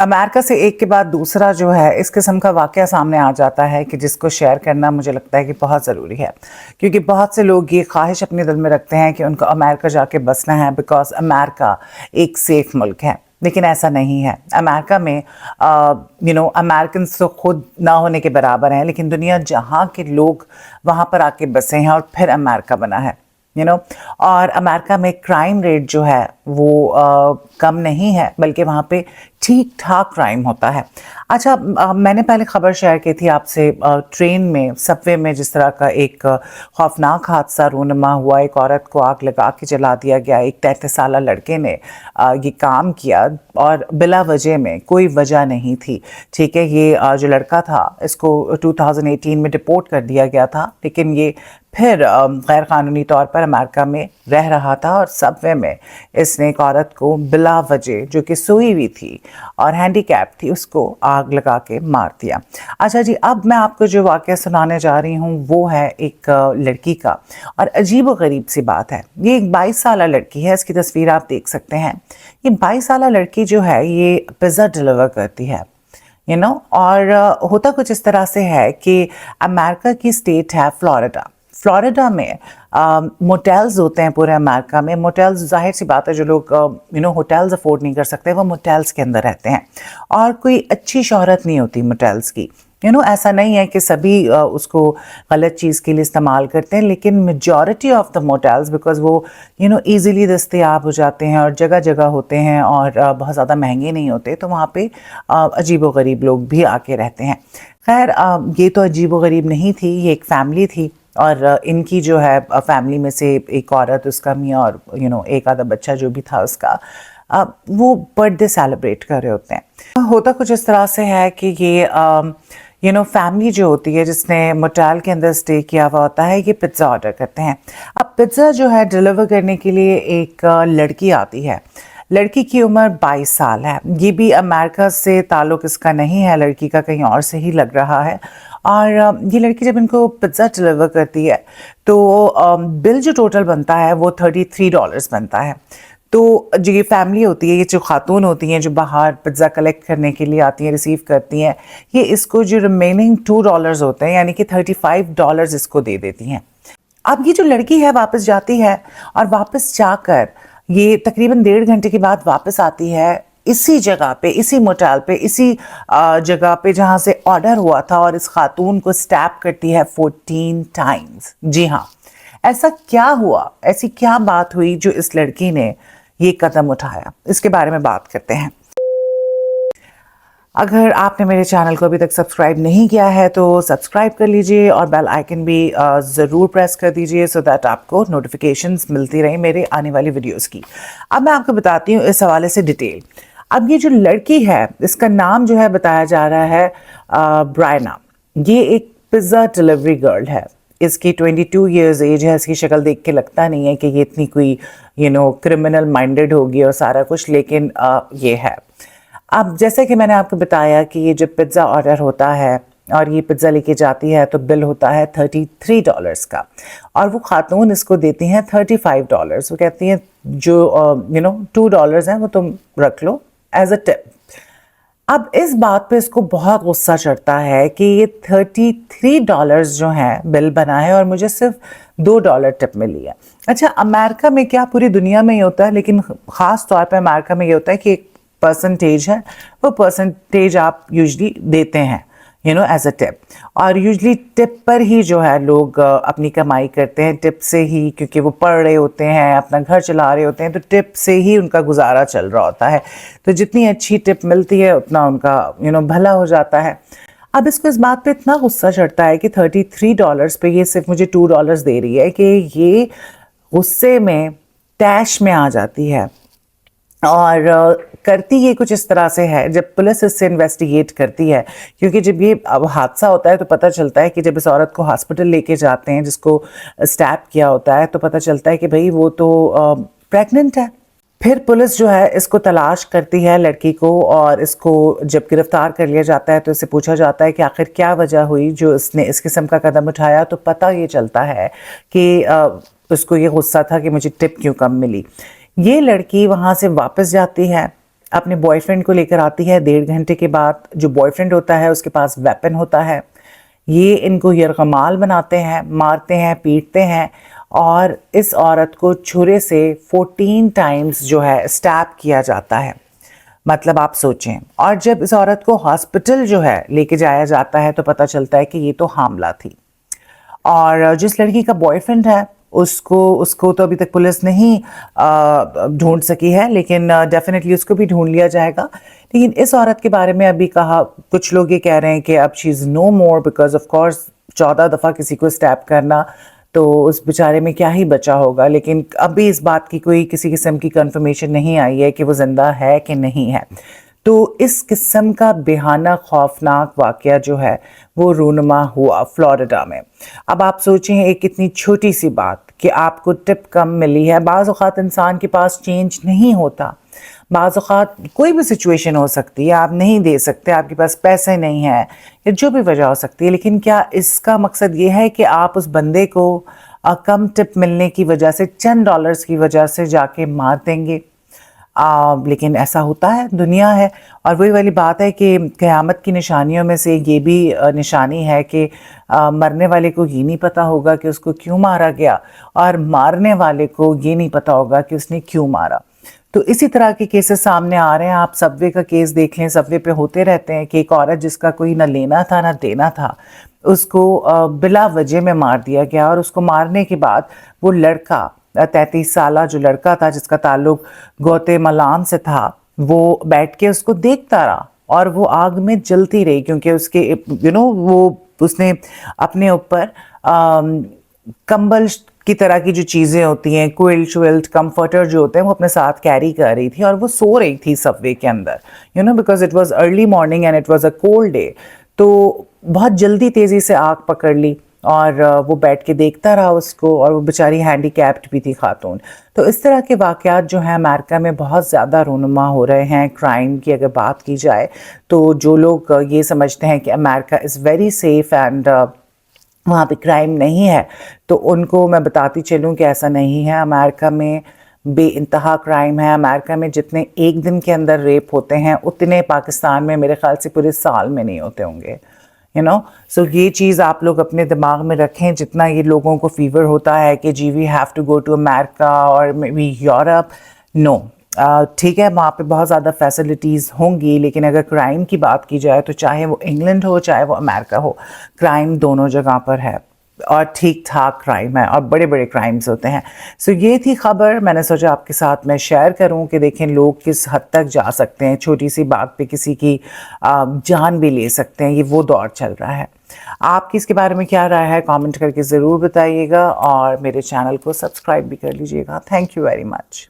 America से एक के बाद दूसरा जो है इस किस्म का वाक़या सामने आ जाता है कि जिसको शेयर करना मुझे लगता है कि बहुत ज़रूरी है, क्योंकि बहुत से लोग ये ख्वाहिश अपने दिल में रखते हैं कि उनको अमेरिका जाके बसना है बिकॉज़ अमेरिका एक सेफ़ मुल्क है। लेकिन ऐसा नहीं है। अमेरिका में अमेरिकन्स तो खुद ना होने के बराबर हैं, लेकिन दुनिया जहाँ के लोग वहाँ पर आके बसे हैं और फिर अमेरिका बना है। और अमेरिका में क्राइम रेट जो है वो कम नहीं है, बल्कि वहाँ पे ठीक ठाक क्राइम होता है। अच्छा, मैंने पहले खबर शेयर की थी आपसे, ट्रेन में, सबवे में जिस तरह का एक खौफनाक हादसा रूनुमा हुआ, एक औरत को आग लगा के जला दिया गया। एक 33 साल लड़के ने ये काम किया और बिला वजह में, कोई वजह नहीं थी। ठीक है, ये जो लड़का था इसको 2018 में डिपोर्ट कर दिया गया था, लेकिन ये फिर गैर कानूनी तौर पर अमेरिका में रह रहा था और सबवे में इसने एक औरत को बिला वजह, जो कि सोई हुई थी और हैंडीकैप थी, उसको आग लगा के मार दिया। अच्छा जी, अब मैं आपको जो वाक़या सुनाने जा रही हूँ वो है एक लड़की का, और अजीब व गरीब सी बात है। ये एक 22 साल लड़की है, इसकी तस्वीर आप देख सकते हैं। ये 22 साल लड़की जो है ये पिज़्ज़ा डिलीवर करती है, और होता कुछ इस तरह से है कि अमेरिका की स्टेट है फ्लोरिडा में मोटेल्स होते हैं पूरे अमेरिका में। मोटेल्स, जाहिर सी बात है, जो लोग होटल्स अफोर्ड नहीं कर सकते वो मोटेल्स के अंदर रहते हैं, और कोई अच्छी शोहरत नहीं होती मोटेल्स की। ऐसा नहीं है कि सभी उसको गलत चीज़ के लिए इस्तेमाल करते हैं, लेकिन majority of the motels, because वो ईज़िली दस्तयाब हो जाते हैं और जगह जगह होते हैं और बहुत ज़्यादा महंगे नहीं होते, तो वहाँ पे अजीब व गरीब लोग भी आके रहते हैं। खैर, ये तो अजीब व गरीब नहीं थी, ये एक फैमिली थी, और इनकी जो है फैमिली में से एक औरत, उसका मियाँ और एक आधा बच्चा जो भी था उसका, वो बर्थडे सेलिब्रेट कर रहे होते हैं। होता कुछ इस तरह से है कि ये फैमिली जो होती है जिसने मोटेल के अंदर स्टे किया हुआ होता है, ये पिज़्ज़ा ऑर्डर करते हैं। अब पिज़्ज़ा जो है डिलीवर करने के लिए एक लड़की आती है। लड़की की उम्र 22 साल है। ये भी अमेरिका से ताल्लुक़ इसका नहीं है, लड़की का कहीं और से ही लग रहा है। और ये लड़की जब इनको पिज़्ज़ा डिलीवर करती है तो बिल जो टोटल बनता है वो $33 बनता है। तो जो ये फैमिली होती है, ये जो खातून होती हैं जो बाहर पिज़्ज़ा कलेक्ट करने के लिए आती हैं, रिसीव करती हैं, ये इसको जो रिमेनिंग $2 होते हैं, यानी कि $35 इसको दे देती हैं। अब ये जो लड़की है वापस जाती है, और वापस जाकर ये तकरीबन 1.5 घंटे के बाद वापस आती है इसी जगह पे, इसी मोटेल पे, इसी जगह पे जहाँ से ऑर्डर हुआ था, और इस खातून को स्टैप करती है 14 टाइम्स। जी हाँ, ऐसा क्या हुआ, ऐसी क्या बात हुई जो इस लड़की ने ये कदम उठाया, इसके बारे में बात करते हैं। अगर आपने मेरे चैनल को अभी तक सब्सक्राइब नहीं किया है तो सब्सक्राइब कर लीजिए, और बेल आइकन भी ज़रूर प्रेस कर दीजिए, सो दैट आपको नोटिफिकेशंस मिलती रही मेरे आने वाली वीडियोस की। अब मैं आपको बताती हूँ इस हवाले से डिटेल। अब ये जो लड़की है, इसका नाम जो है बताया जा रहा है ब्रायना। ये एक पिज़्ज़ा डिलीवरी गर्ल है। इसकी 22 ईयर्स एज है। इसकी शक्ल देख के लगता नहीं है कि ये इतनी कोई क्रिमिनल माइंडेड होगी और सारा कुछ, लेकिन ये है। अब जैसे कि मैंने आपको बताया कि ये जो पिज़्ज़ा ऑर्डर होता है और ये पिज़्ज़ा लेके जाती है, तो बिल होता है $33 का, और वो खातून इसको देती हैं $35। वो कहती हैं जो $2 हैं वो तुम रख लो एज अ टिप। अब इस बात पे इसको बहुत गुस्सा चढ़ता है कि ये $33 जो है बिल बना है और मुझे सिर्फ $2 टिप मिली है। अच्छा, अमेरिका में क्या, पूरी दुनिया में ही होता है, लेकिन ख़ास तौर पे अमेरिका में ये होता है कि एक परसेंटेज है, वो परसेंटेज आप यूजली देते हैं एज अ टिप, और यूजली टिप पर ही जो है लोग अपनी कमाई करते हैं, टिप से ही, क्योंकि वो पढ़ रहे होते हैं, अपना घर चला रहे होते हैं, तो टिप से ही उनका गुजारा चल रहा होता है। तो जितनी अच्छी टिप मिलती है उतना उनका भला हो जाता है। अब इसको इस बात पे इतना गुस्सा चढ़ता है कि $33 पे ये सिर्फ मुझे $2 दे रही है, कि ये गुस्से में टैश में आ जाती है, और करती ये कुछ इस तरह से है। जब पुलिस इससे इन्वेस्टिगेट करती है, क्योंकि जब ये अब हादसा होता है तो पता चलता है कि जब इस औरत को हॉस्पिटल लेके जाते हैं जिसको स्टैप किया होता है, तो पता चलता है कि भाई वो तो प्रेग्नेंट है। फिर पुलिस जो है इसको तलाश करती है लड़की को, और इसको जब गिरफ्तार कर लिया जाता है तो इससे पूछा जाता है कि आखिर क्या वजह हुई जो इसने इस किस्म का कदम उठाया, तो पता ये चलता है कि उसको ये गुस्सा था कि मुझे टिप क्यों कम मिली। ये लड़की वहाँ से वापस जाती है اپنے بوائے فرینڈ کو لے کر آتی ہے 1.5 گھنٹے کے بعد. جو بوائے فرینڈ ہوتا ہے اس کے پاس ویپن ہوتا ہے. یہ ان کو یرغمال بناتے ہیں, مارتے ہیں, پیٹتے ہیں اور اس عورت کو چھرے سے 14 ٹائمز جو ہے اسٹیب کیا جاتا ہے. مطلب آپ سوچیں. اور جب اس عورت کو ہاسپٹل جو ہے لے کے جایا جاتا ہے تو پتہ چلتا ہے کہ یہ تو حاملہ تھی. اور جس لڑکی کا بوائے فرینڈ ہے اس کو تو ابھی تک پولیس نہیں ڈھونڈ سکی ہے, لیکن ڈیفینیٹلی اس کو بھی ڈھونڈ لیا جائے گا. لیکن اس عورت کے بارے میں ابھی کہا, کچھ لوگ یہ کہہ رہے ہیں کہ اب شی از نو مور, بیکاز آف کورس 14 دفعہ کسی کو اسٹیپ کرنا تو اس بیچارے میں کیا ہی بچا ہوگا. لیکن ابھی اس بات کی کوئی کسی قسم کی کنفرمیشن نہیں آئی ہے کہ وہ زندہ ہے کہ نہیں ہے. تو اس قسم کا بہانہ خوفناک واقعہ جو ہے وہ رونما ہوا فلوریڈا میں. اب آپ سوچیں ایک اتنی چھوٹی سی بات کہ آپ کو ٹپ کم ملی ہے. بعض اوقات انسان کے پاس چینج نہیں ہوتا, بعض اوقات کوئی بھی سچویشن ہو سکتی ہے, آپ نہیں دے سکتے, آپ کے پاس پیسے نہیں ہیں یا جو بھی وجہ ہو سکتی ہے. لیکن کیا اس کا مقصد یہ ہے کہ آپ اس بندے کو کم ٹپ ملنے کی وجہ سے, چند ڈالرز کی وجہ سے جا کے مار دیں گے؟ لیکن ایسا ہوتا ہے, دنیا ہے. اور وہی والی بات ہے کہ قیامت کی نشانیوں میں سے یہ بھی نشانی ہے کہ مرنے والے کو یہ نہیں پتہ ہوگا کہ اس کو کیوں مارا گیا, اور مارنے والے کو یہ نہیں پتہ ہوگا کہ اس نے کیوں مارا. تو اسی طرح کے کیسز سامنے آ رہے ہیں. آپ سب وے کا کیس دیکھ لیں, سب وے پہ ہوتے رہتے ہیں کہ ایک عورت جس کا کوئی نہ لینا تھا نہ دینا تھا, اس کو بلا وجہ میں مار دیا گیا. اور اس کو مارنے کے بعد وہ لڑکا 33 سالہ جو لڑکا تھا جس کا تعلق گوتے ملان سے تھا, وہ بیٹھ کے اس کو دیکھتا رہا اور وہ آگ میں جلتی رہی, کیونکہ اس کے اس نے اپنے اوپر کمبل کی طرح کی جو چیزیں ہوتی ہیں, کوئلٹ کمفرٹر جو ہوتے ہیں, وہ اپنے ساتھ کیری کر رہی تھی اور وہ سو رہی تھی سب وے کے اندر, because it was early morning and it was a cold day. تو بہت جلدی تیزی سے آگ پکڑ لی اور وہ بیٹھ کے دیکھتا رہا اس کو, اور وہ بیچاری ہینڈی کیپڈ بھی تھی خاتون. تو اس طرح کے واقعات جو ہیں امریکہ میں بہت زیادہ رونما ہو رہے ہیں. کرائم کی اگر بات کی جائے تو جو لوگ یہ سمجھتے ہیں کہ امریکہ از ویری سیف اینڈ وہاں پہ کرائم نہیں ہے, تو ان کو میں بتاتی چلوں کہ ایسا نہیں ہے. امریکہ میں بے انتہا کرائم ہے. امریکہ میں جتنے ایک دن کے اندر ریپ ہوتے ہیں اتنے پاکستان میں میرے خیال سے پورے سال میں نہیں ہوتے ہوں گے. سو یہ چیز آپ لوگ اپنے دماغ میں رکھیں. جتنا یہ لوگوں کو فیور ہوتا ہے کہ جی we have to go to America اور مے بی یورپ, نو, ٹھیک ہے وہاں پہ بہت زیادہ فیسلٹیز ہوں گی, لیکن اگر کرائم کی بات کی جائے تو چاہے وہ انگلینڈ ہو چاہے وہ امریکہ ہو, کرائم دونوں جگہ پر ہے اور ٹھیک ٹھاک کرائم ہے اور بڑے بڑے کرائمز ہوتے ہیں. سو یہ تھی خبر, میں نے سوچا آپ کے ساتھ میں شیئر کروں کہ دیکھیں لوگ کس حد تک جا سکتے ہیں, چھوٹی سی بات پہ کسی کی جان بھی لے سکتے ہیں. یہ وہ دور چل رہا ہے. آپ کی اس کے بارے میں کیا رائے ہے کامنٹ کر کے ضرور بتائیے گا, اور میرے چینل کو سبسکرائب بھی کر لیجیے گا. Thank you very much.